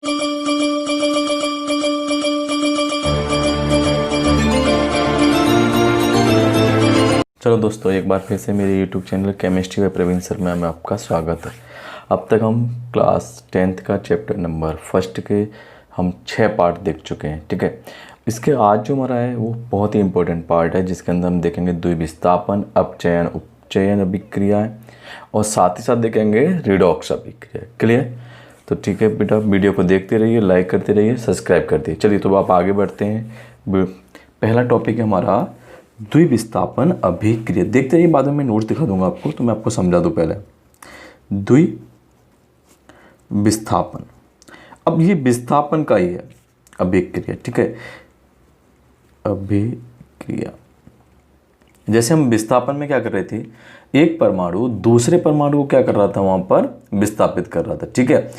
चलो दोस्तों, एक बार फिर से मेरे YouTube चैनल केमिस्ट्री व प्रवीण सर में आपका स्वागत है। अब तक हम क्लास 10th का चैप्टर नंबर फर्स्ट के हम 6 पार्ट देख चुके हैं। ठीक है, इसके आज जो हमारा है वो बहुत ही इंपॉर्टेंट पार्ट है, जिसके अंदर हम देखेंगे द्विविस्थापन, अपचयन, उपचयन अभिक्रियाएं और साथ ही साथ देखेंगे रिडॉक्स अभिक्रिया। क्लियर? तो ठीक है बेटा, वीडियो को देखते रहिए, लाइक करते रहिए, सब्सक्राइब करते रहिए। चलिए तो आप आगे बढ़ते हैं। पहला टॉपिक है हमारा द्विविस्थापन अभिक्रिया। देखते रहिए, बाद में मैं नोट्स दिखा दूंगा आपको, तो मैं आपको समझा दूं। पहले द्विविस्थापन, अब ये विस्थापन का ही है अभिक्रिया। ठीक है, अभिक्रिया जैसे हम विस्थापन में क्या कर रहे थे, एक परमाणु दूसरे परमाणु को क्या कर रहा था, वहां पर विस्थापित कर रहा था। ठीक है,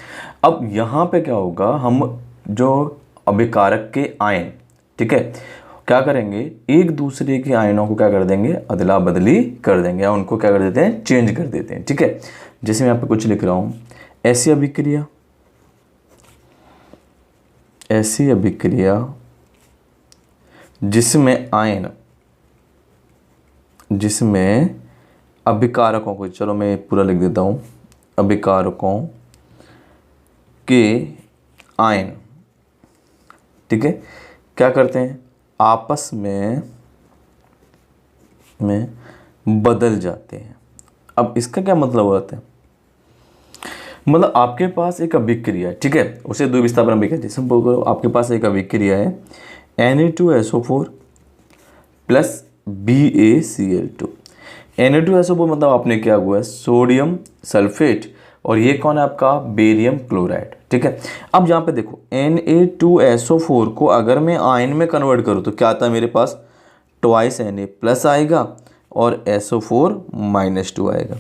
अब यहां पे क्या होगा, हम जो अभिकारक के आयन, ठीक है, क्या करेंगे, एक दूसरे के आयनों को क्या कर देंगे, अदला बदली कर देंगे, या उनको क्या कर देते हैं, चेंज कर देते हैं। ठीक है, जैसे मैं यहाँ पे कुछ लिख रहा हूं, ऐसी अभिक्रिया जिसमें अभिकारकों को, चलो मैं पूरा लिख देता हूं, अभिकारकों के आयन, ठीक है, क्या करते हैं, आपस में बदल जाते हैं। अब इसका क्या मतलब होता है, मतलब आपके पास एक अभिक्रिया है, ठीक है, उसे द्विविस्थापन अभिक्रिया, जैसे बोलो आपके पास एक अभिक्रिया है Na2SO4 प्लस BaCl2। Na2SO4 मतलब आपने क्या हुआ है, सोडियम सल्फेट, और ये कौन है आपका, बेरियम क्लोराइड। ठीक है, अब यहाँ पे देखो Na2SO4 को अगर मैं आयन में कन्वर्ट करूँ तो क्या आता है मेरे पास, ट्वाइस Na प्लस आएगा और SO4-2 आएगा।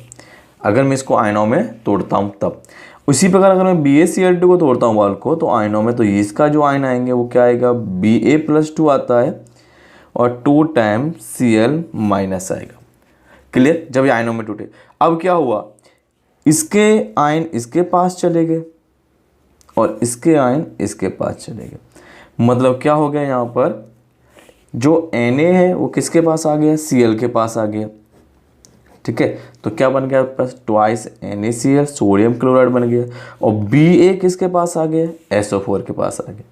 अगर मैं इसको आयनों में तोड़ता हूँ तब। उसी प्रकार अगर मैं BaCl2 को तोड़ता हूँ वाल को, तो आयनों में, तो इसका जो आयन आएंगे वो क्या आएगा, Ba+2 आता है और 2 टाइम Cl- आएगा। क्लियर? जब ये आयनों में टूटे, अब क्या हुआ, इसके आयन इसके पास चले गए और इसके आयन इसके पास चले गए। मतलब क्या हो गया, यहाँ पर जो Na है वो किसके पास आ गया, Cl के पास आ गया। ठीक है, तो क्या बन गया पास, ट्वाइस NaCl, सोडियम क्लोराइड बन गया, और Ba किसके पास आ गया, SO4 के पास आ गया।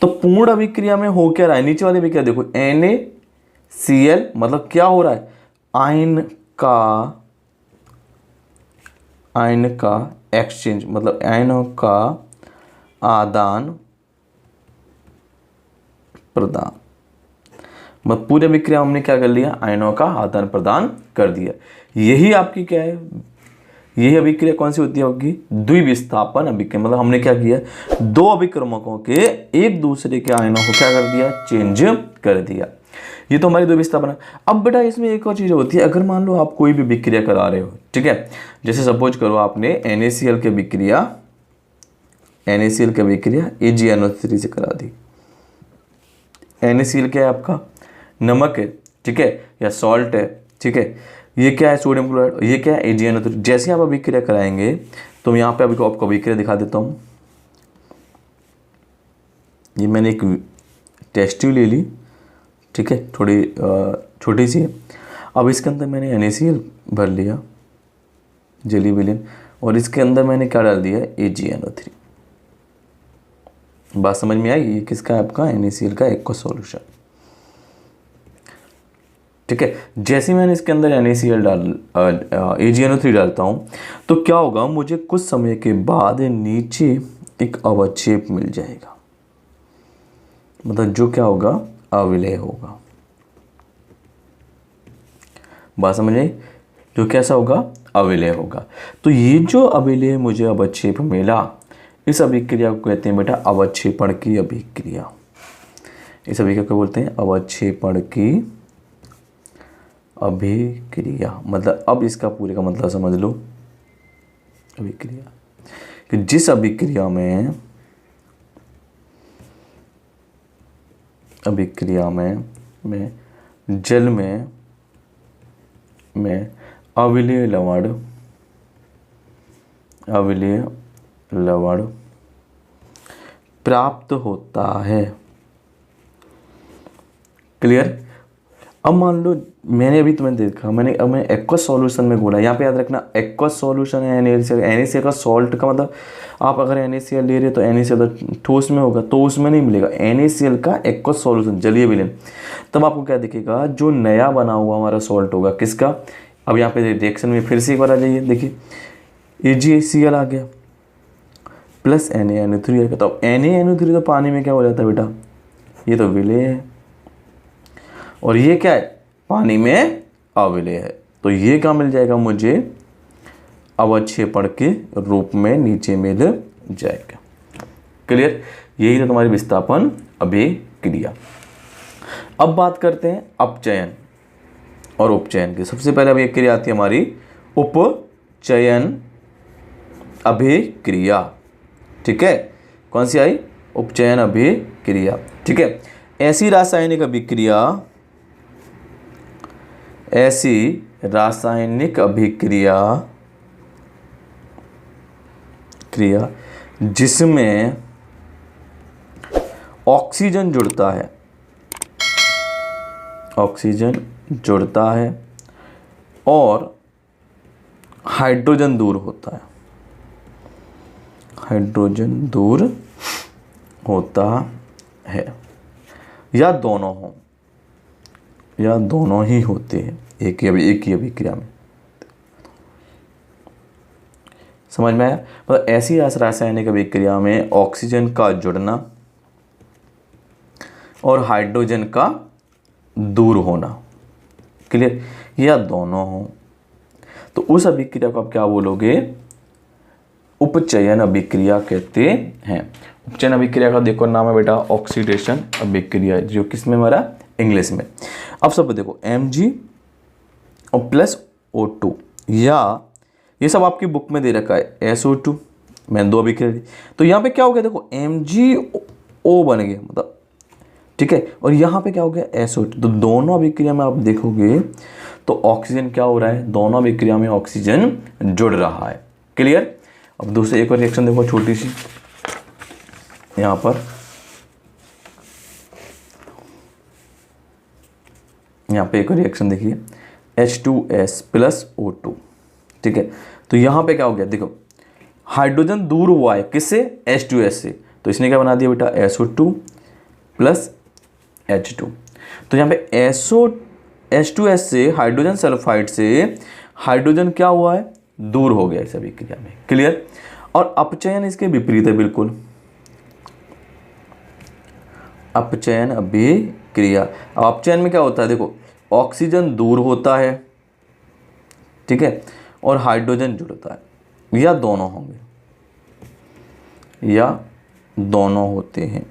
तो पूर्ण अभिक्रिया में हो क्या रहा है, नीचे वाली अभिक्रिया देखो, NaCl मतलब क्या हो रहा है, आयन का एक्सचेंज, मतलब आयनों का आदान प्रदान। मतलब पूरे अभिक्रिया हमने क्या कर लिया, आयनों का आदान प्रदान कर दिया। यही आपकी क्या है, यही अभिक्रिया कौन सी होती है आपकी, द्विविस्थापन अभिक्रिया। मतलब हमने क्या किया, दो अभिक्रमकों के एक दूसरे के आयनों को क्या कर दिया, चेंज कर दिया। ये तो हमारी द्विविस्थापन है। अब बेटा इसमें एक और चीज होती है, अगर मान लो आप कोई भी अभिक्रिया करा रहे हो, ठीक है, जैसे सपोज करो आपने NaCl की अभिक्रिया AgNO3 से करा दी। NaCl क्या है आपका, नमक है, ठीक है, या सॉल्ट है, ठीक है, ये क्या है, सोडियम क्लोराइड, ये क्या है, AgNO3। जैसे आप अभिक्रिया कराएंगे, तो यहाँ पे आपको अभिक्रिया दिखा देता हूँ। ये मैंने एक टेस्ट ट्यूब ले ली, ठीक है, थोड़ी छोटी सी है। अब इसके अंदर मैंने NaCl भर लिया, जेली विलिन, और इसके अंदर मैंने क्या डाल दिया, AgNO3। बात समझ में आई, ये किसका है आपका, NaCl का एक को सॉल्यूशन। ठीक है, जैसे मैंने इसके अंदर NaCl AgNO3 डालता हूं, तो क्या होगा, मुझे कुछ समय के बाद नीचे एक अवक्षेप मिल जाएगा। मतलब जो क्या होगा, अविलेय होगा। बात समझ आई, जो कैसा होगा, अविलेय होगा। तो ये जो अविलेय मुझे अवक्षेप मिला, इस अभिक्रिया को कहते हैं बेटा अवक्षेपण की अभिक्रिया। इस अभिक्रिया को बोलते हैं अवक्षेपण की अभिक्रिया। मतलब अब इसका पूरे का मतलब समझ लो, अभिक्रिया कि जिस अभिक्रिया में जल में अविलेय लवण प्राप्त होता है। क्लियर। अब मान लो मैंने अभी तुम्हें देखा, अब मैं एक्वस सॉल्यूशन में घोला। यहाँ पे याद रखना एक्वस सॉल्यूशन है NaCl। NaCl का सॉल्ट का मतलब आप अगर NaCl ले रहे हो तो NaCl तो ठोस में होगा, तो उसमें नहीं मिलेगा। NaCl का एक्वस सॉल्यूशन जलीय विलयन, तब आपको क्या दिखेगा, जो नया बना हुआ हमारा सॉल्ट होगा किसका। अब यहाँ पे रिएक्शन में फिर से एक बार आ जाइए, देखिए AgCl आ गया प्लस NaNO3 आ गया। तो अब NaNO3 तो पानी में क्या हो जाता है बेटा, ये तो विलेय है, और ये क्या है, पानी में अविलेय है। तो ये क्या मिल जाएगा मुझे, अवक्षेपण के रूप में नीचे मिल जाएगा। क्लियर। यही तो तुम्हारी विस्थापन अभिक्रिया। अब बात करते हैं अपचयन और उपचयन की। सबसे पहले अभिक्रिया आती है हमारी उपचयन अभिक्रिया। ठीक है, कौन सी आई, उपचयन अभिक्रिया। ठीक है, ऐसी रासायनिक अभिक्रिया जिसमें ऑक्सीजन जुड़ता है और हाइड्रोजन दूर होता है, या दोनों ही होते हैं एक ही अभिक्रिया में। समझ में आया। मतलब ऐसी रासायनिक अभिक्रिया में ऑक्सीजन का जुड़ना और हाइड्रोजन का दूर होना। क्लियर। या दोनों हो तो उस अभिक्रिया को आप क्या बोलोगे, उपचयन अभिक्रिया कहते हैं। उपचयन अभिक्रिया का देखो नाम है बेटा ऑक्सीडेशन अभिक्रिया, जो किसमें हमारा इंग्लिश में। अब सब देखो Mg और प्लस O2, या ये सब आपकी बुक में दे रखा है SO2, मैंने दो अभिक्रिया दी। तो यहाँ पे क्या हो गया, देखो MgO बन गया, मतलब ठीक है, और यहाँ पे क्या हो गया SO2। तो दोनों अभिक्रिया में आप देखोगे तो ऑक्सीजन क्या हो रहा है, दोनों अभिक्रिया में ऑक्सीजन जुड़ रहा है। क्लियर। अब दूसरे एक और रिएक्शन देखो छोटी सी, यहाँ पर एक और रिएक्शन देखिए H2S प्लस O2। ठीक है, तो यहाँ पे क्या हो गया, देखो हाइड्रोजन दूर हुआ है किससे, H2S से, तो इसने क्या बना दिया बेटा SO2 प्लस H2। तो यहाँ पे H2S से हाइड्रोजन सल्फाइड से हाइड्रोजन क्या हुआ है, दूर हो गया इस अभिक्रिया में। क्लियर। और अपचयन इसके विपरीत है बिल्कुल, अपचयन अभिक्रिया। अब अपचयन में क्या होता है, देखो ऑक्सीजन दूर होता है, ठीक है, और हाइड्रोजन जुड़ता है, या दोनों होंगे, या दोनों होते हैं।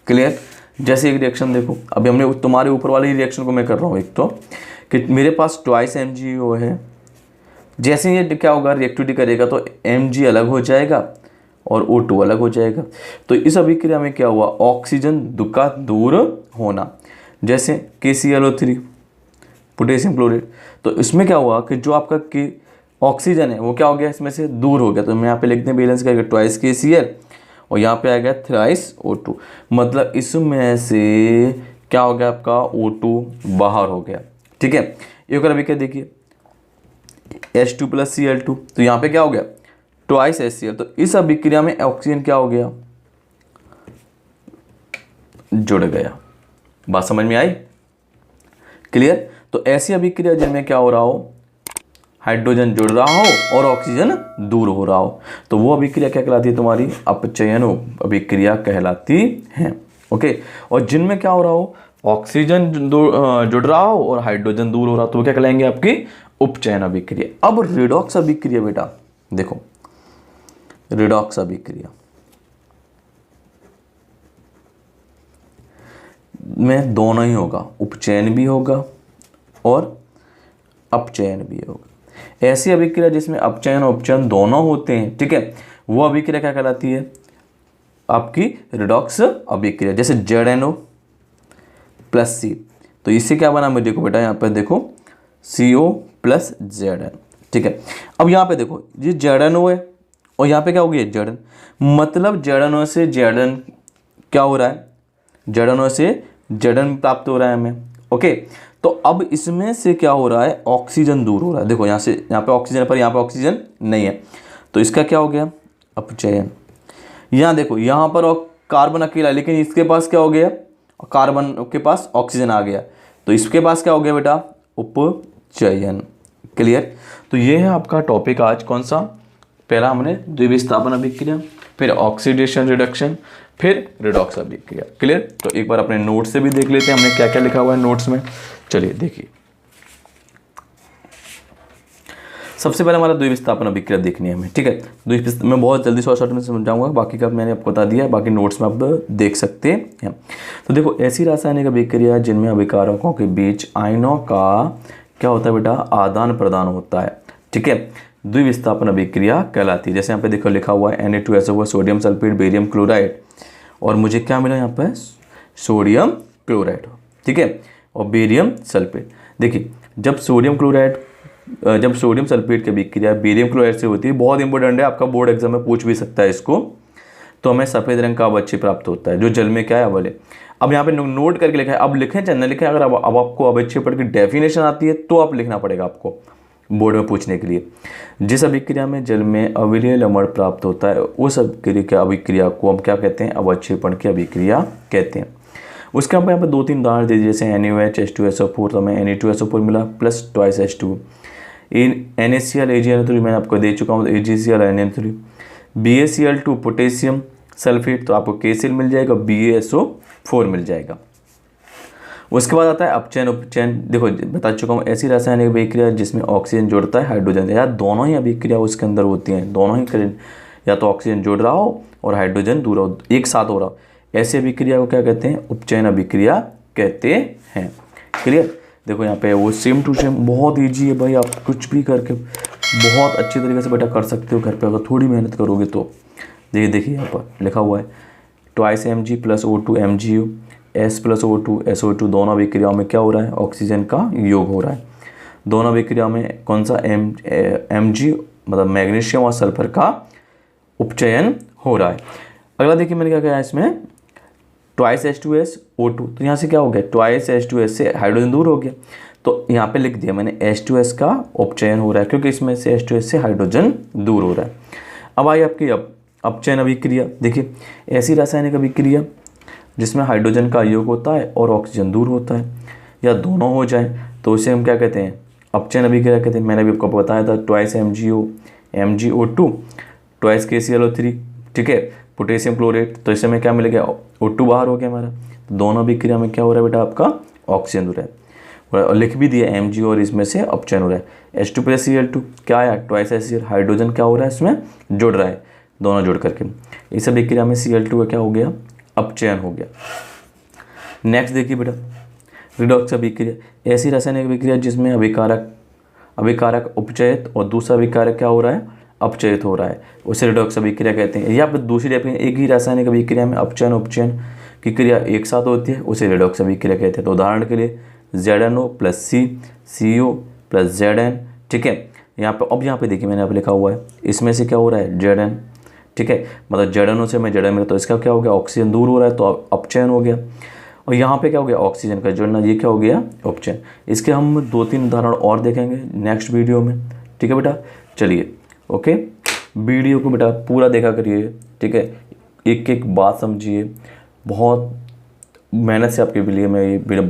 क्लियर। जैसे एक रिएक्शन देखो, अभी हमने तुम्हारे ऊपर वाली रिएक्शन को मैं कर रहा हूँ, एक तो कि मेरे पास ट्वाइस MgO है, जैसे ये क्या होगा रिएक्टिविटी करेगा तो Mg अलग हो जाएगा और O2 अलग हो जाएगा। तो इस अभिक्रिया में क्या हुआ, ऑक्सीजन का दूर होना, जैसे KClO3 पोटेशियम क्लोराइड। तो इसमें क्या हुआ कि जो आपका ऑक्सीजन है वो क्या हो गया, इसमें से दूर हो गया। तो मैं यहाँ पे लिखते हैं बैलेंस करके ट्वाइस KCl और यहाँ पे आ गया थ्राइस O2, मतलब इसमें से क्या हो गया आपका O2 बाहर हो गया। ठीक है, एक और अभिक्रिया देखिए H2 प्लस Cl2, तो यहाँ पे क्या हो गया ट्वाइस HCl। तो इस अभिक्रिया में ऑक्सीजन क्या हो गया, जुड़ गया। बात समझ में आई। क्लियर। तो ऐसी अभिक्रिया जिनमें क्या हो रहा हो, हाइड्रोजन जुड़ रहा हो और ऑक्सीजन दूर हो रहा हो, तो वो अभिक्रिया क्या कहलाती है, तुम्हारी अपचयन अभिक्रिया कहलाती है। ओके। और जिनमें क्या हो रहा हो, ऑक्सीजन जुड़ रहा हो और हाइड्रोजन दूर हो रहा हो, तो वो क्या कहलाएंगे आपकी उपचयन अभिक्रिया। अब रिडॉक्स अभिक्रिया बेटा देखो, रिडॉक्स अभिक्रिया में दोनों ही होगा, उपचयन भी होगा और अपचयन भी होगा। ऐसी अभिक्रिया जिसमें अपचयन और उपचयन दोनों होते हैं, ठीक है, वो अभिक्रिया क्या कहलाती है आपकी रिडॉक्स अभिक्रिया। जैसे ZNO प्लस C, तो इससे क्या बना, मैं देखो बेटा यहाँ पर देखो CO प्लस ZN। ठीक है। अब यहाँ पे देखो ये ZnO है और यहाँ पे क्या हो गया Zn, मतलब ZnO से Zn क्या हो रहा है, ZnO से Zn प्राप्त हो रहा है हमें। ओके, तो अब इसमें से क्या हो रहा है, ऑक्सीजन दूर हो रहा है। देखो यहाँ से यहाँ पे ऑक्सीजन पर, यहाँ पे ऑक्सीजन नहीं है, तो इसका क्या हो गया अपचयन। यहाँ देखो यहाँ पर कार्बन अकेला, लेकिन इसके पास क्या हो गया, कार्बन के पास ऑक्सीजन आ गया, तो इसके पास क्या हो गया बेटा, उपचयन। क्लियर। तो ये है आपका टॉपिक आज। कौन सा, पहला हमने द्विविस्थापन अभिक्रिया, फिर ऑक्सीडेशन रिडक्शन, फिर रिडॉक्स अभिक्रिया। क्लियर। तो एक बार अपने नोट्स से भी देख लेते हैं हमने क्या क्या लिखा हुआ है नोट्स में। चलिए देखिए, सबसे पहले हमारा द्विविस्थापन अभिक्रिया देखनी है हमें। ठीक है, मैं बहुत जल्दी शॉर्ट में समझाऊंगा, बाकी का मैंने आपको बता दिया, बाकी नोट्स में आप देख सकते हैं। तो देखो, ऐसी रासायनिक अभिक्रिया जिनमें अभिकारकों के बीच आयनों का क्या होता है बेटा, आदान प्रदान होता है। ठीक है, द्विविस्थापन अभिक्रिया कहलाती है। जैसे यहाँ पे देखो लिखा हुआ है Na2SO4 sodium sulphate barium chloride, और मुझे क्या मिला यहाँ पे, सोडियम क्लोराइड। ठीक है, और बेरियम सल्फेट। देखिए, जब सोडियम सल्फेट की अभिक्रिया बेरियम क्लोराइड से होती है, बहुत इंपॉर्टेंट है, आपका बोर्ड एग्जाम में पूछ भी सकता है इसको, तो हमें सफ़ेद रंग का अवच्छेद प्राप्त होता है जो जल में क्या है, अवल है। अब यहाँ पे नोट करके लिखा है, अब लिखें चाहे न लिखें, अगर अब आपको अवच्छेद पढ़ की डेफिनेशन आती है तो आप लिखना पड़ेगा आपको बोर्ड में पूछने के लिए। जिस अभिक्रिया में जल में अविलेय लवण प्राप्त होता है, उस अभिक्रिया को हम क्या कहते हैं, अवच्छेदन की अभिक्रिया कहते हैं। उसके हम यहाँ पे 2-3 उदाहरण दे दीजिए, जैसे NaOH H2SO4, तो हमें Na2SO4 मिला plus twice H2, NaCl AgNO3 मैं आपको दे चुका हूँ, AgCl NO3, BaCl2 potassium sulphate, तो आपको KCl मिल जाएगा, BaSO4 मिल जाएगा। उसके बाद आता है अपचयन उपचयन। देखो बता चुका हूँ, ऐसी रासायनिक अभिक्रिया जिसमें ऑक्सीजन जुड़ता है हाइड्रोजन, या दोनों ही अभिक्रिया उसके अंदर होती हैं, दोनों ही या तो ऑक्सीजन जुड़ रहा हो और हाइड्रोजन दूर हो, एक साथ हो रहा हो, ऐसी अभिक्रिया को क्या कहते हैं, उपचयन अभिक्रिया कहते हैं। क्लियर। देखो यहाँ पे वो सेम टू सेम, बहुत ईजी है भाई, आप कुछ भी करके बहुत अच्छी तरीके से बेटा कर सकते हो घर पे, अगर थोड़ी मेहनत करोगे तो। देखिए यहाँ पर लिखा हुआ है twice Mg + O2 MgU S + O2 SO2, दोनों अभिक्रियाओं में क्या हो रहा है, ऑक्सीजन का योग हो रहा है। दोनों अभिक्रियाओं में कौन सा Mg मतलब मैग्नीशियम और सल्फर का उपचयन हो रहा है। अगला देखिए मैंने क्या कहा इसमें, ट्वाइस H2S O2, तो यहाँ से क्या हो गया, ट्वाइस H2S से हाइड्रोजन दूर हो गया, तो यहाँ पे लिख दिया मैंने H2S का उपचयन हो रहा है, क्योंकि इसमें से H2S से हाइड्रोजन दूर हो रहा है। अब आई आपकी अपचयन अभिक्रिया। देखिए, ऐसी रासायनिक अभिक्रिया जिसमें हाइड्रोजन का योग होता है और ऑक्सीजन दूर होता है, या दोनों हो जाए, तो उसे हम क्या कहते हैं, अपचयन अभिक्रिया कहते हैं। मैंने भी आपको बताया था, ट्वाइस MgO2 ट्वाइस KClO3, ठीक है, पोटेशियम क्लोरेट, तो इससे में क्या मिल गया, O2 बाहर हो गया हमारा, तो दोनों अभिक्रिया में क्या हो रहा है बेटा, आपका ऑक्सीजन हो रहा है, और लिख भी दिया Mg, और इसमें से अपचयन हो रहा है। H2 + Cl2 क्या आया, ट्वाइस HCl, हाइड्रोजन क्या हो रहा है इसमें, जुड़ रहा है, दोनों जुड़ करके इस अभिक्रिया में Cl2 का क्या हो गया, अपचयन हो गया। नेक्स्ट देखिए बेटा, रिडॉक्स अभिक्रिया। ऐसी रासायनिक अभिक्रिया जिसमें अभिकारक उपचयित और दूसरा अभिकारक क्या हो रहा है, अपचयित हो रहा है, उसे रिडॉक्स अभिक्रिया कहते हैं। या फिर दूसरी एक ही रासायनिक अभिक्रिया में अपचयन उपचयन की क्रिया एक साथ होती है, उसे रिडॉक्स अभिक्रिया कहते हैं। तो उदाहरण के लिए ZnO + C, CO + Zn, ठीक है। यहाँ पे देखिए मैंने अब लिखा हुआ है, इसमें से क्या हो रहा है, Zn, ठीक है, मतलब ZnO से मैं Zn मिला, तो इसका क्या हो गया, ऑक्सीजन दूर हो रहा है, तो अपचयन हो गया। और यहाँ पे क्या हो गया, ऑक्सीजन का जुड़ना, ये क्या हो गया, उपचयन। इसके हम 2-3 उदाहरण और देखेंगे नेक्स्ट वीडियो में, ठीक है बेटा। चलिए ओके, वीडियो को बेटा पूरा देखा करिए, ठीक है, एक एक बात समझिए, बहुत मेहनत से आपके लिए मैं ये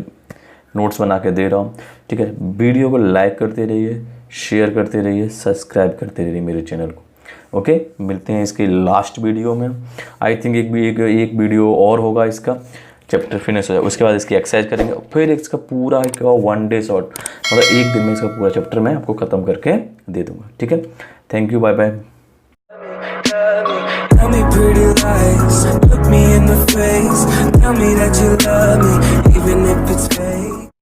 नोट्स बना के दे रहा हूँ, ठीक है। वीडियो को लाइक करते रहिए, शेयर करते रहिए, सब्सक्राइब करते रहिए मेरे चैनल को। ओके, मिलते हैं इसके लास्ट वीडियो में। आई थिंक एक वीडियो और होगा, इसका चैप्टर फिनिश हो जाए, उसके बाद इसकी एक्सरसाइज करेंगे, फिर इसका पूरा 1 डे शॉर्ट, मतलब एक दिन में इसका पूरा चैप्टर मैं आपको ख़त्म करके दे दूँगा, ठीक है। Thank you, bye bye. Tell me pretty lies, look me in the face, tell me that you love me, even if it's fake.